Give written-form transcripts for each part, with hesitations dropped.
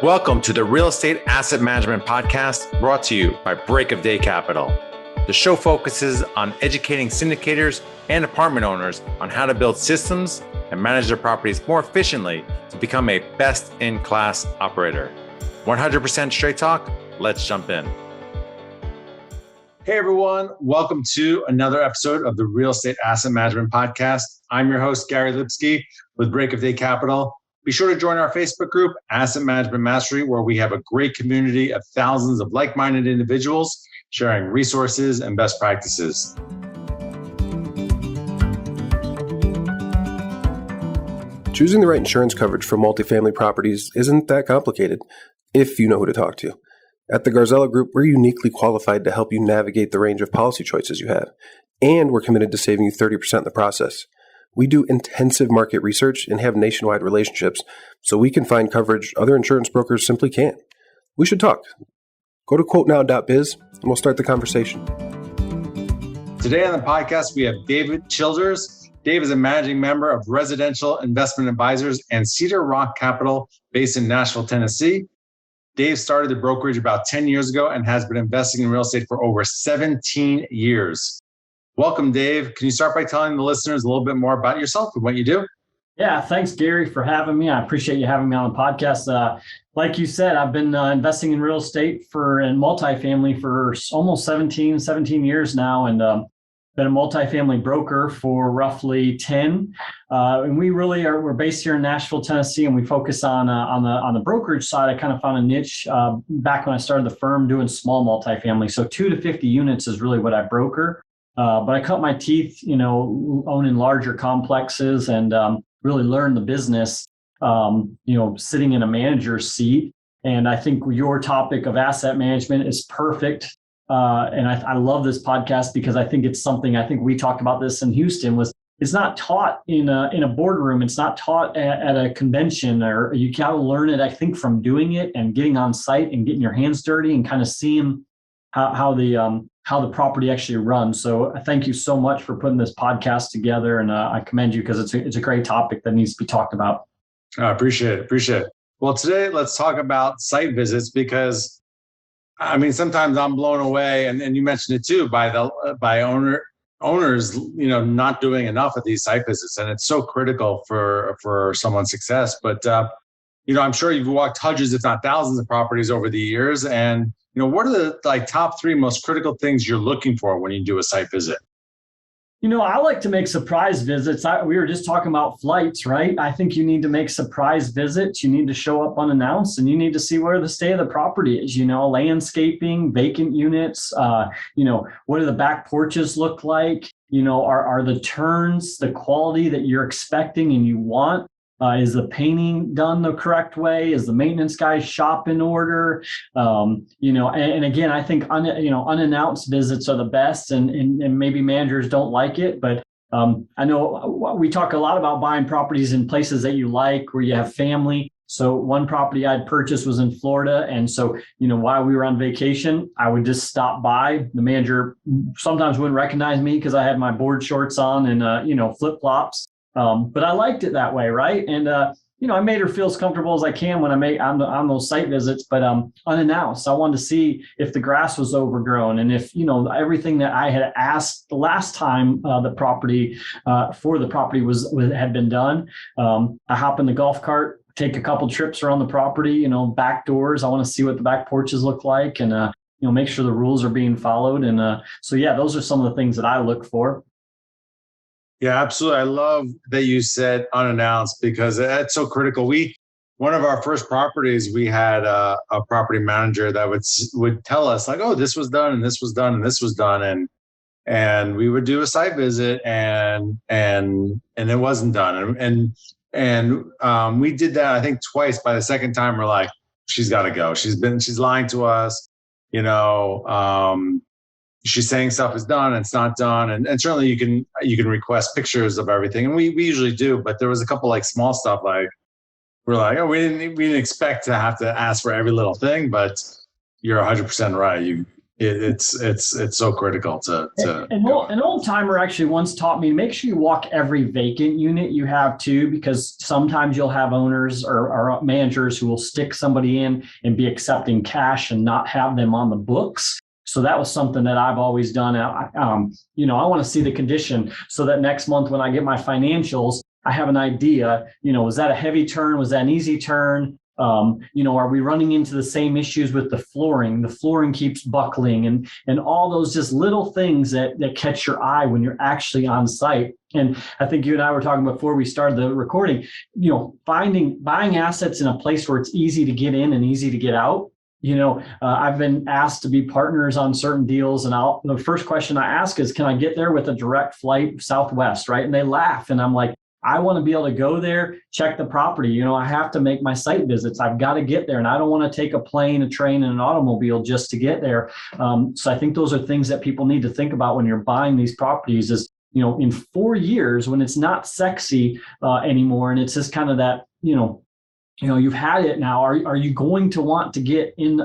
Welcome to the Real Estate Asset Management Podcast, brought to you by Break of Day Capital. The show focuses on educating syndicators and apartment owners on how to build systems and manage their properties more efficiently to become a best-in-class operator. 100% straight talk. Let's jump in. Hey everyone, welcome to another episode of the Real Estate Asset Management Podcast. I'm your host, Gary Lipsky with Break of Day Capital. Be sure to join our Facebook group, Asset Management Mastery, where we have a great community of thousands of like-minded individuals sharing resources and best practices. Choosing the right insurance coverage for multifamily properties isn't that complicated if you know who to talk to. At the Garzella Group, we're uniquely qualified to help you navigate the range of policy choices you have, and we're committed to saving you 30% in the process. We do intensive market research and have nationwide relationships, so we can find coverage other insurance brokers simply can't. We should talk. Go to quotenow.biz and we'll start the conversation. Today on the podcast, we have David Childers. Dave is a managing member of Residential Investment Advisors and Cedar Rock Capital based in Nashville, Tennessee. Dave started the brokerage about 10 years ago and has been investing in real estate for over 17 years. Welcome, Dave. Can you start by telling the listeners a little bit more about yourself and what you do? Yeah, thanks, Gary, for having me. I appreciate you having me on the podcast. Like you said, I've been investing in real estate and multifamily for almost 17 years now, and been a multifamily broker for roughly 10. And we're based here in Nashville, Tennessee, and we focus on the brokerage side. I kind of found a niche back when I started the firm doing small multifamily. So 2 to 50 units is really what I broker. But I cut my teeth, owning larger complexes and really learned the business, sitting in a manager's seat. And I think your topic of asset management is perfect. And I love this podcast because I think it's something, I think we talked about this in Houston, it's not taught in a boardroom. It's not taught at a convention, or you got to learn it, I think, from doing it and getting on site and getting your hands dirty and kind of seeing how the property actually runs. So thank you so much for putting this podcast together. And I commend you because it's a great topic that needs to be talked about. I appreciate it. Well, today let's talk about site visits because sometimes I'm blown away, and you mentioned it too, by owners, not doing enough of these site visits, and it's so critical for someone's success. But I'm sure you've walked hundreds, if not thousands, of properties over the years, and what are the top 3 most critical things you're looking for when you do a site visit? I like to make surprise visits. We were just talking about flights, right? I think you need to make surprise visits. You need to show up unannounced, and you need to see where the state of the property is, landscaping, vacant units, what do the back porches look like? Are the turns the quality that you're expecting and you want? Is the painting done the correct way? Is the maintenance guy's shop in order? And again, I think unannounced visits are the best, and maybe managers don't like it, but I know we talk a lot about buying properties in places that you like, where you have family. So one property I'd purchased was in Florida, and so while we were on vacation, I would just stop by. The manager sometimes wouldn't recognize me because I had my board shorts on and flip flops. But I liked it that way, right? And I made her feel as comfortable as I can when on those site visits, but unannounced. I wanted to see if the grass was overgrown and if everything that I had asked the last time the property had been done. I hop in the golf cart, take a couple trips around the property. Back doors. I want to see what the back porches look like, and make sure the rules are being followed. And those are some of the things that I look for. Yeah, absolutely. I love that you said unannounced because that's so critical. One of our first properties, we had a property manager that would tell us like, oh, this was done and this was done and this was done, and we would do a site visit and it wasn't done, and we did that I think twice. By the second time, we're like, she's got to go. She's lying to us, She's saying stuff is done and it's not done. And certainly you can request pictures of everything. And we usually do, but there was a couple like small stuff like we're like, oh, we didn't expect to have to ask for every little thing, but you're 100% right. it's so critical to an old timer actually once taught me, make sure you walk every vacant unit you have too, because sometimes you'll have owners or managers who will stick somebody in and be accepting cash and not have them on the books. So that was something that I've always done. I want to see the condition so that next month when I get my financials, I have an idea, was that a heavy turn? Was that an easy turn? Are we running into the same issues with the flooring? The flooring keeps buckling and all those just little things that catch your eye when you're actually on site. And I think you and I were talking before we started the recording, buying assets in a place where it's easy to get in and easy to get out. I've been asked to be partners on certain deals, and the first question I ask is, can I get there with a direct flight Southwest, right? And they laugh, and I'm like, I want to be able to go there, check the property. I have to make my site visits. I've got to get there, and I don't want to take a plane, a train, and an automobile just to get there. So I think those are things that people need to think about when you're buying these properties is, in 4 years, when it's not sexy anymore, and it's just kind of that, you've had it now. Are you going to want to get in,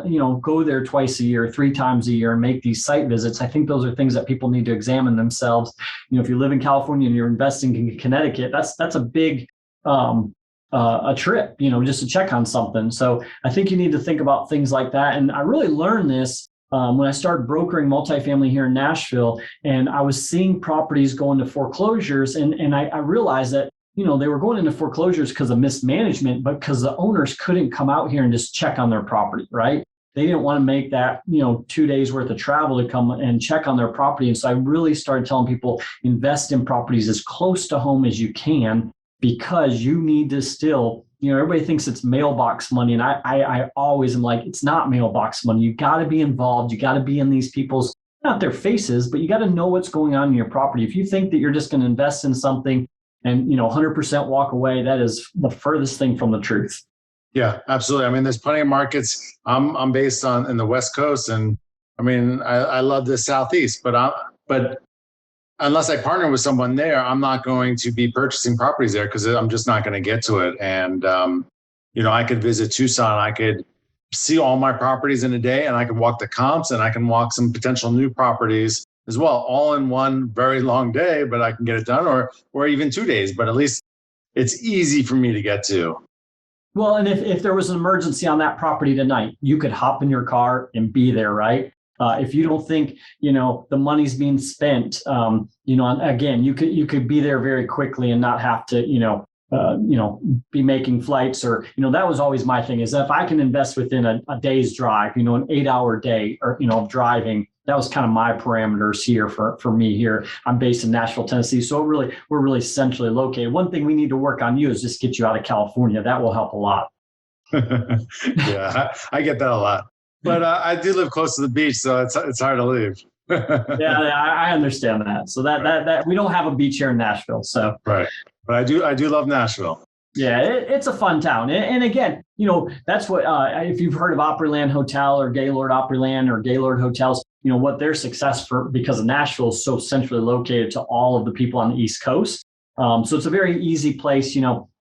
go there twice a year, 3 times a year and make these site visits? I think those are things that people need to examine themselves. If you live in California and you're investing in Connecticut, that's a big a trip, just to check on something. So I think you need to think about things like that. And I really learned this when I started brokering multifamily here in Nashville, and I was seeing properties go into foreclosures, and I realized that they were going into foreclosures because of mismanagement, but because the owners couldn't come out here and just check on their property, right? They didn't want to make that, 2 days worth of travel to come and check on their property. And so I really started telling people, invest in properties as close to home as you can, because you need to still, everybody thinks it's mailbox money. And I always am like, it's not mailbox money. You got to be involved. You got to be in these people's, not their faces, but you got to know what's going on in your property. If you think that you're just going to invest in something and 100% walk away, that is the furthest thing from the truth. Yeah, absolutely. I mean, there's plenty of markets. I'm based in the West Coast, and I mean, I love the Southeast, but unless I partner with someone there, I'm not going to be purchasing properties there because I'm just not going to get to it. And I could visit Tucson, I could see all my properties in a day, and I can walk the comps, and I can walk some potential new properties as well, all in one very long day, but I can get it done, or even 2 days, but at least it's easy for me to get to. Well, and if there was an emergency on that property tonight, you could hop in your car and be there, right? If you don't think, the money's being spent, again, you could be there very quickly and not have to, be making flights or, that was always my thing, is that if I can invest within a day's drive, an 8-hour day or, of driving, that was kind of my parameters here for me here. I'm based in Nashville, Tennessee. So we're really centrally located. One thing we need to work on you is just get you out of California. That will help a lot. Yeah, I get that a lot. But I do live close to the beach, so it's hard to leave. Yeah, I understand that. So that we don't have a beach here in Nashville. So right, but I do love Nashville. Yeah, it's a fun town. And again, that's what, if you've heard of Opryland Hotel or Gaylord Opryland or Gaylord Hotels, what their success because of Nashville is so centrally located to all of the people on the East Coast. So it's a very easy place.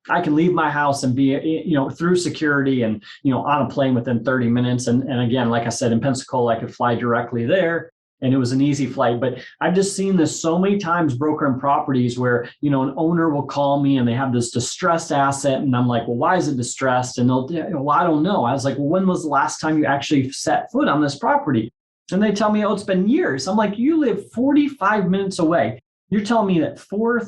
I can leave my house and be, through security and, on a plane within 30 minutes. And again, like I said, in Pensacola, I could fly directly there. And it was an easy flight. But I've just seen this so many times brokering properties where, an owner will call me and they have this distressed asset. And I'm like, well, why is it distressed? And they'll, well, I don't know. I was like, well, when was the last time you actually set foot on this property? And they tell me, oh, it's been years. I'm like, you live 45 minutes away. You're telling me that 4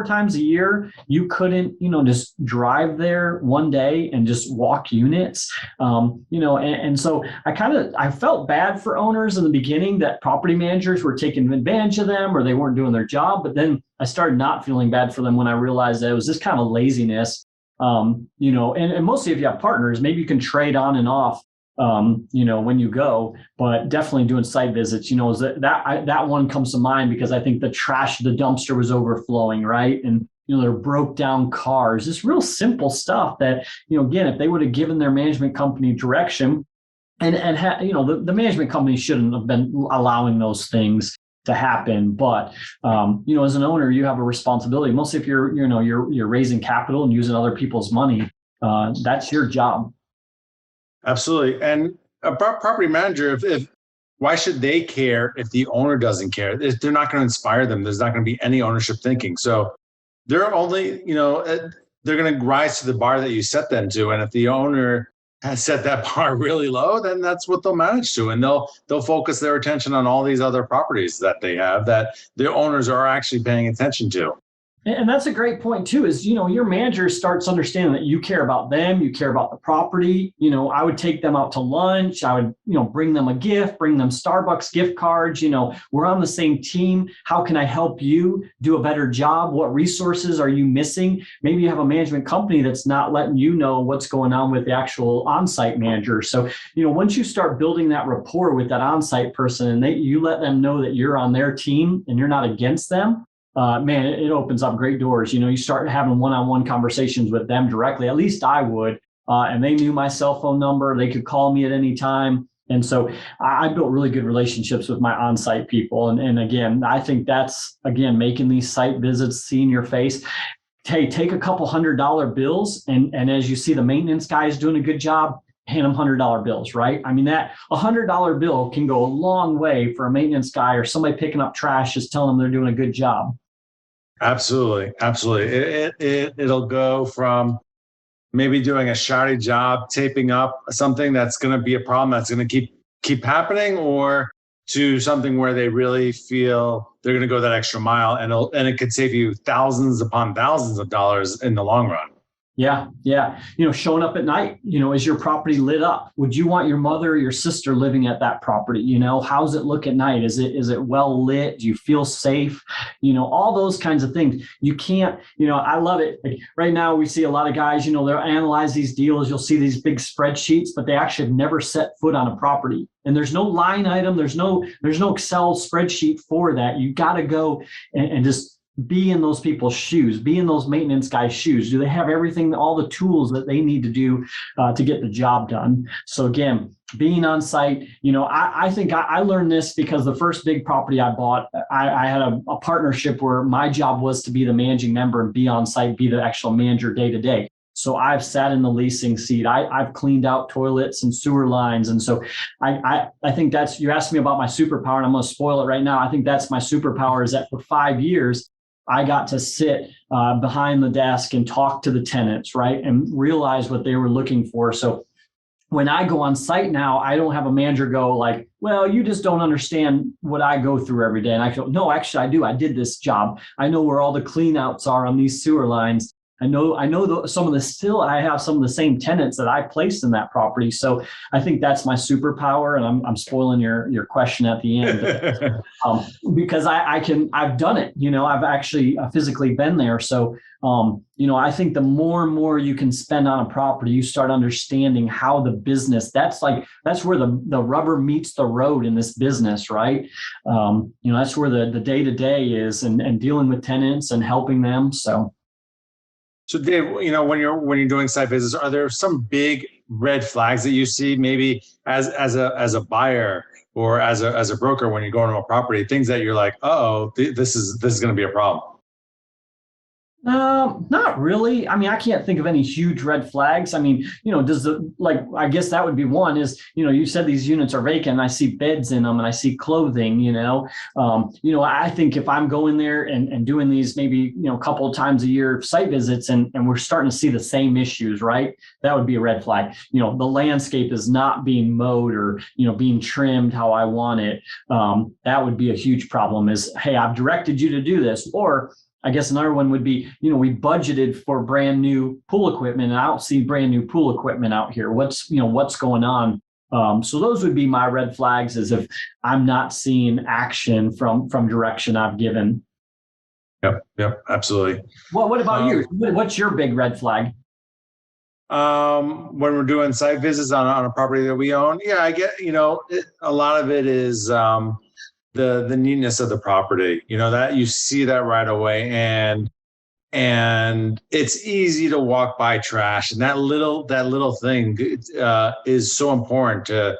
times a year, you couldn't, just drive there one day and just walk units, and so I felt bad for owners in the beginning that property managers were taking advantage of them or they weren't doing their job. But then I started not feeling bad for them when I realized that it was just kind of laziness, and mostly if you have partners, maybe you can trade on and off, when you go, but definitely doing site visits, that one comes to mind because I think the dumpster was overflowing, right? And, there broke down cars, just real simple stuff that, again, if they would have given their management company direction and the management company shouldn't have been allowing those things to happen. But, as an owner, you have a responsibility, mostly if you're raising capital and using other people's money, that's your job. Absolutely. And a property manager, if why should they care if the owner doesn't care? They're not going to inspire them. There's not going to be any ownership thinking. So they're only, they're going to rise to the bar that you set them to. And if the owner has set that bar really low, then that's what they'll manage to. And they'll focus their attention on all these other properties that they have that the owners are actually paying attention to. And that's a great point too, is, your manager starts understanding that you care about them, you care about the property. I would take them out to lunch. I would, bring them a gift, bring them Starbucks gift cards. We're on the same team. How can I help you do a better job? What resources are you missing? Maybe you have a management company that's not letting you know what's going on with the actual on-site manager. So, once you start building that rapport with that on-site person and you let them know that you're on their team and you're not against them, man, it opens up great doors. You start having one-on-one conversations with them directly. At least I would. And they knew my cell phone number. They could call me at any time. And so I built really good relationships with my on-site people. And again, I think that's, making these site visits, seeing your face. Hey, take a couple $100 bills. And as you see the maintenance guys doing a good job, hand them $100 bills, right? I mean, that $100 bill can go a long way for a maintenance guy or somebody picking up trash, just telling them they're doing a good job. Absolutely. It'll go from maybe doing a shoddy job, taping up something that's going to be a problem that's going to keep happening, or to something where they really feel they're going to go that extra mile, and it could save you thousands upon thousands of dollars in the long run. Yeah. Showing up at night, is your property lit up? Would you want your mother or your sister living at that property? How's it look at night? Is it well lit? Do you feel safe? All those kinds of things. You can't, I love it. Like right now we see a lot of guys, they'll analyze these deals. You'll see these big spreadsheets, but they actually have never set foot on a property. And there's no line item. There's no Excel spreadsheet for that. You got to go and just be in those people's shoes, be in those maintenance guys' shoes. Do they have everything, all the tools that they need to do to get the job done? So again, being on site, I think I learned this because the first big property I bought, I had a partnership where my job was to be the managing member and be on site, be the actual manager day to day. So I've sat in the leasing seat. I've cleaned out toilets and sewer lines. And so I think you asked me about my superpower, and I'm going to spoil it right now. I think that's my superpower, is that for 5 years, I got to sit behind the desk and talk to the tenants, right? And realize what they were looking for. So when I go on site now, I don't have a manager go like, well, you just don't understand what I go through every day. And I go, no, actually I do. I did this job. I know where all the clean outs are on these sewer lines. I know I have some of the same tenants that I placed in that property. So I think that's my superpower, and I'm spoiling your question at the end because I've done it. I've actually physically been there. So I think the more and more you can spend on a property, you start understanding how the business. That's where the rubber meets the road in this business, right? That's where the day to day is, and dealing with tenants and helping them. So Dave, when you're doing site visits, are there some big red flags that you see, maybe as a buyer or as a broker, when you're going to a property, things that you're like, this is going to be a problem? Not really. I mean, I can't think of any huge red flags. I mean, I guess that would be one is, you said these units are vacant and I see beds in them and I see clothing, I think if I'm going there and doing these maybe, a couple of times a year site visits and we're starting to see the same issues, right? That would be a red flag. The landscape is not being mowed or, being trimmed how I want it. That would be a huge problem is, hey, I've directed you to do this. Or I guess another one would be, we budgeted for brand new pool equipment and I don't see brand new pool equipment out here. What's going on? So those would be my red flags, as if I'm not seeing action from direction I've given. Yep, absolutely. What about you? What's your big red flag? When we're doing site visits on a property that we own, I get, a lot of it is the neatness of the property, that you see that right away, and it's easy to walk by trash, and that little thing is so important to,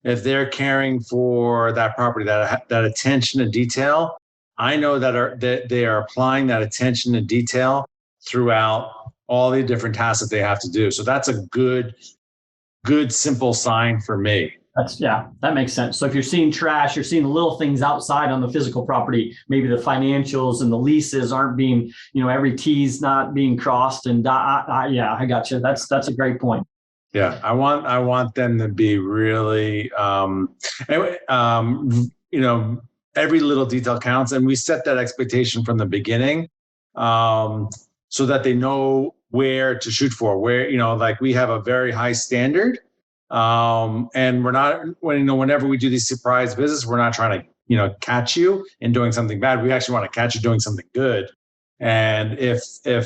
if they're caring for that property, that attention to detail. I know that they are applying that attention to detail throughout all the different tasks that they have to do. So that's a good simple sign for me. That makes sense. So if you're seeing trash, you're seeing the little things outside on the physical property, maybe the financials and the leases aren't being, every T's not being crossed and I got you. That's a great point. Yeah. I want them to be really, every little detail counts, and we set that expectation from the beginning, so that they know where to shoot for, where, like we have a very high standard. And we're not, whenever we do these surprise visits, we're not trying to, catch you in doing something bad. We actually want to catch you doing something good. And if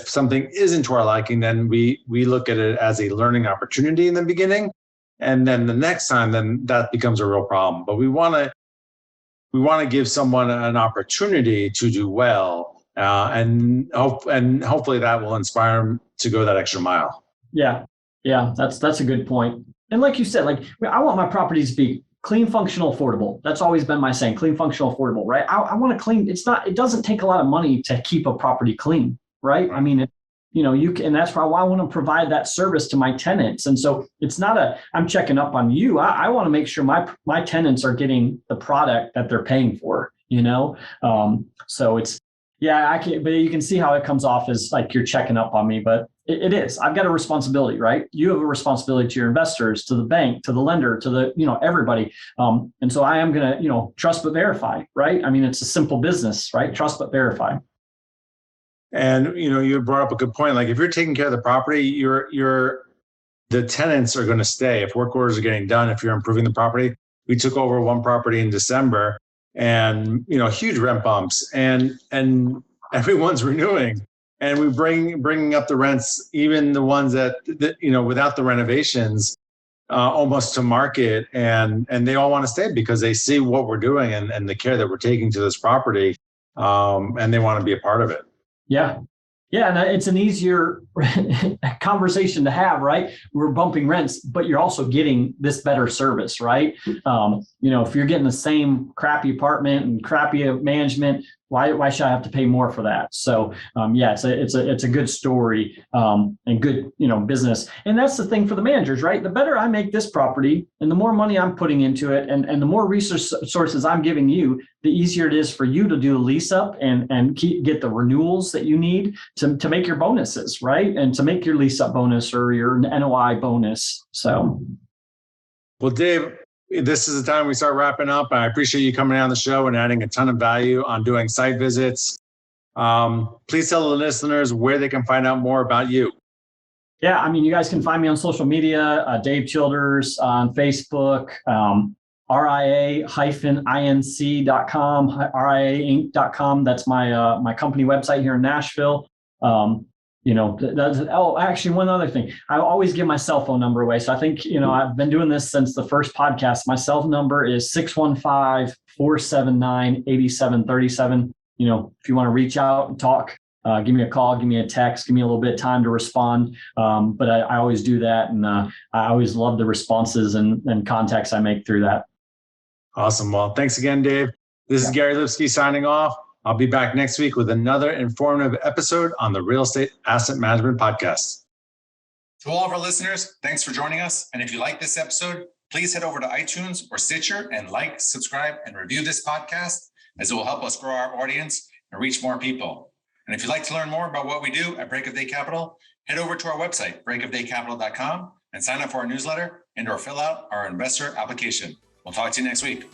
something isn't to our liking, then we look at it as a learning opportunity in the beginning. And then the next time, then that becomes a real problem. But we want to give someone an opportunity to do well. And hopefully that will inspire them to go that extra mile. Yeah. Yeah. That's a good point. And like you said, I want my properties to be clean, functional, affordable. That's always been my saying, clean, functional, affordable, right? I want to clean. It doesn't take a lot of money to keep a property clean, right? I mean, and that's why I want to provide that service to my tenants. And so it's not I'm checking up on you. I want to make sure my tenants are getting the product that they're paying for, so it's, I can't, but you can see how it comes off as like you're checking up on me, but it is. I've got a responsibility, right? You have a responsibility to your investors, to the bank, to the lender, to the, everybody. And so I am going to, trust but verify, right? I mean, it's a simple business, right? Trust but verify. And, you brought up a good point. Like if you're taking care of the property, the tenants are going to stay. If work orders are getting done, if you're improving the property. We took over one property in December and, huge rent bumps and everyone's renewing. And we bringing up the rents, even the ones that without the renovations, almost to market, and they all want to stay because they see what we're doing and the care that we're taking to this property, and they want to be a part of it. Yeah. Yeah. And it's an easier conversation to have, right? We're bumping rents, but you're also getting this better service, right? If you're getting the same crappy apartment and crappy management, why should I have to pay more for that? So it's a good story and good business. And that's the thing for the managers, right? The better I make this property and the more money I'm putting into it and the more resources I'm giving you, the easier it is for you to do a lease up and get the renewals that you need to make your bonuses, right? And to make your lease up bonus or your NOI bonus. So, well, Dave, this is the time we start wrapping up. I appreciate you coming on the show and adding a ton of value on doing site visits. Please tell the listeners where they can find out more about you. Yeah, I mean, you guys can find me on social media, Dave Childers on Facebook, RIA-inc.com, RIAinc.com. That's my company website here in Nashville. Actually, one other thing, I always give my cell phone number away. So I think, I've been doing this since the first podcast. My cell number is 615-479-8737. If you want to reach out and talk, give me a call, give me a text, give me a little bit of time to respond. But I always do that. And I always love the responses and contacts I make through that. Awesome. Well, thanks again, Dave. This is Gary Lipsky signing off. I'll be back next week with another informative episode on the Real Estate Asset Management Podcast. To all of our listeners, thanks for joining us. And if you like this episode, please head over to iTunes or Stitcher and like, subscribe, and review this podcast, as it will help us grow our audience and reach more people. And if you'd like to learn more about what we do at Break of Day Capital, head over to our website, breakofdaycapital.com, and sign up for our newsletter and or fill out our investor application. We'll talk to you next week.